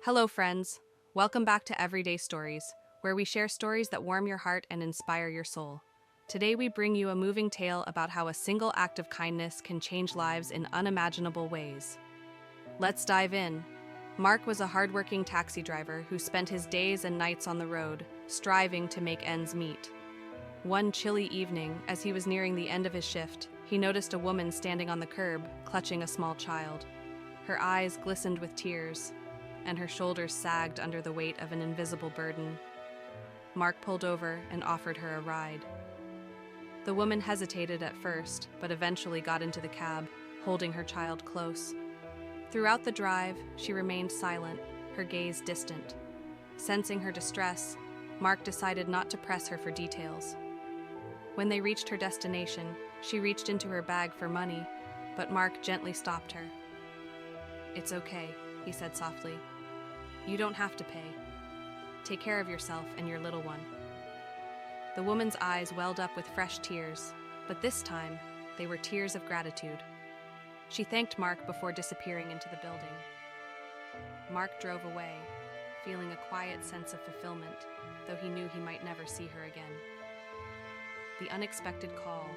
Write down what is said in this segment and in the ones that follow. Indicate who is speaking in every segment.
Speaker 1: Hello, friends. Welcome back to Everyday Stories, where we share stories that warm your heart and inspire your soul. Today, we bring you a moving tale about how a single act of kindness can change lives in unimaginable ways. Let's dive in. Mark was a hardworking taxi driver who spent his days and nights on the road, striving to make ends meet. One chilly evening, as he was nearing the end of his shift, he noticed a woman standing on the curb, clutching a small child. Her eyes glistened with tears, and her shoulders sagged under the weight of an invisible burden. Mark pulled over and offered her a ride. The woman hesitated at first, but eventually got into the cab, holding her child close. Throughout the drive, she remained silent, her gaze distant. Sensing her distress, Mark decided not to press her for details. When they reached her destination, she reached into her bag for money, but Mark gently stopped her. "It's okay," he said softly. "You don't have to pay. Take care of yourself and your little one." The woman's eyes welled up with fresh tears, but this time, they were tears of gratitude. She thanked Mark before disappearing into the building. Mark drove away, feeling a quiet sense of fulfillment, though he knew he might never see her again. The unexpected call.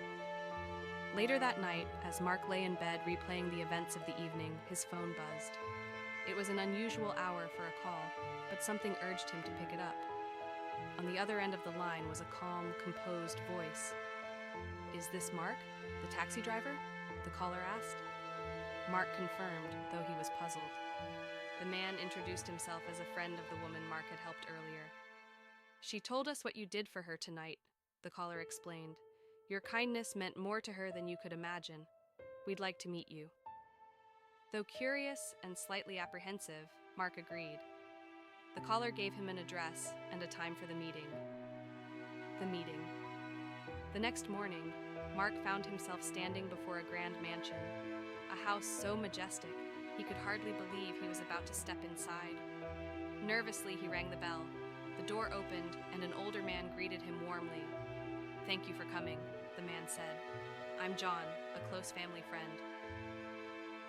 Speaker 1: Later that night, as Mark lay in bed replaying the events of the evening, his phone buzzed. It was an unusual hour for a call, but something urged him to pick it up. On the other end of the line was a calm, composed voice. "Is this Mark, the taxi driver?" the caller asked. Mark confirmed, though he was puzzled. The man introduced himself as a friend of the woman Mark had helped earlier. "She told us what you did for her tonight," the caller explained. "Your kindness meant more to her than you could imagine. We'd like to meet you." Though curious and slightly apprehensive, Mark agreed. The caller gave him an address and a time for the meeting. The meeting. The next morning, Mark found himself standing before a grand mansion, a house so majestic he could hardly believe he was about to step inside. Nervously, he rang the bell. The door opened, and an older man greeted him warmly. "Thank you for coming," the man said. "I'm John, a close family friend."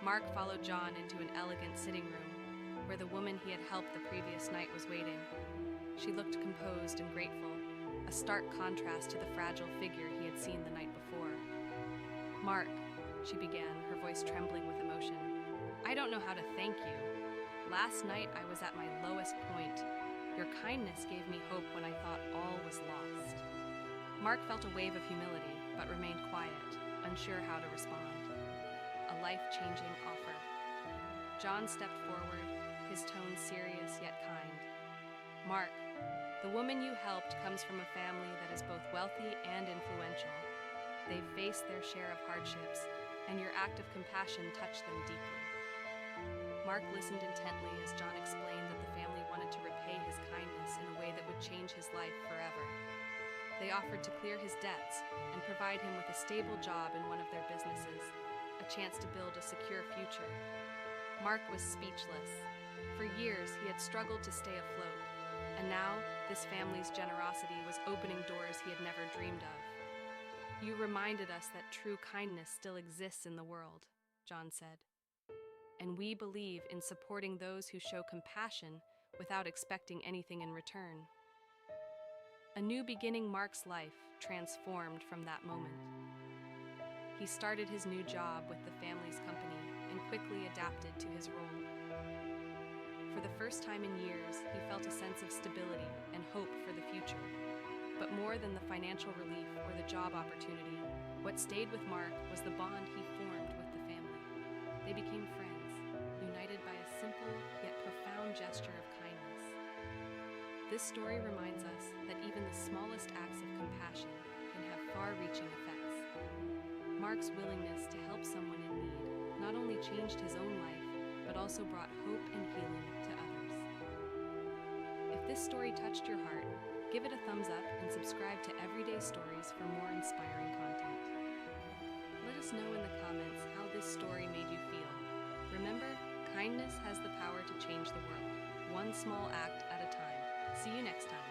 Speaker 1: Mark followed John into an elegant sitting room, where the woman he had helped the previous night was waiting. She looked composed and grateful, a stark contrast to the fragile figure he had seen the night before. "Mark," she began, her voice trembling with emotion, "I don't know how to thank you. Last night I was at my lowest point. Your kindness gave me hope when I thought all was lost." Mark felt a wave of humility, but remained quiet, unsure how to respond. A life-changing offer. John stepped forward, his tone serious yet kind. "Mark, the woman you helped comes from a family that is both wealthy and influential. They've faced their share of hardships, and your act of compassion touched them deeply." Mark listened intently as John explained that the family wanted to repay his kindness in a way that would change his life forever. They offered to clear his debts and provide him with a stable job in one of their businesses, a chance to build a secure future. Mark was speechless. For years, he had struggled to stay afloat, and now this family's generosity was opening doors he had never dreamed of. "You reminded us that true kindness still exists in the world," John said. "And we believe in supporting those who show compassion without expecting anything in return." A new beginning Mark's life transformed from that moment. He started his new job with the family's company and quickly adapted to his role. For the first time in years, he felt a sense of stability and hope for the future. But more than the financial relief or the job opportunity, what stayed with Mark was the bond he formed with the family. They became friends, united by a simple yet profound gesture of kindness. This story reminds us that even the smallest acts of compassion can have far-reaching effects. Mark's willingness to help someone in need not only changed his own life, but also brought hope and healing to others. If this story touched your heart, give it a thumbs up and subscribe to Everyday Stories for more inspiring content. Let us know in the comments how this story made you feel. Remember, kindness has the power to change the world, one small act at a time. See you next time.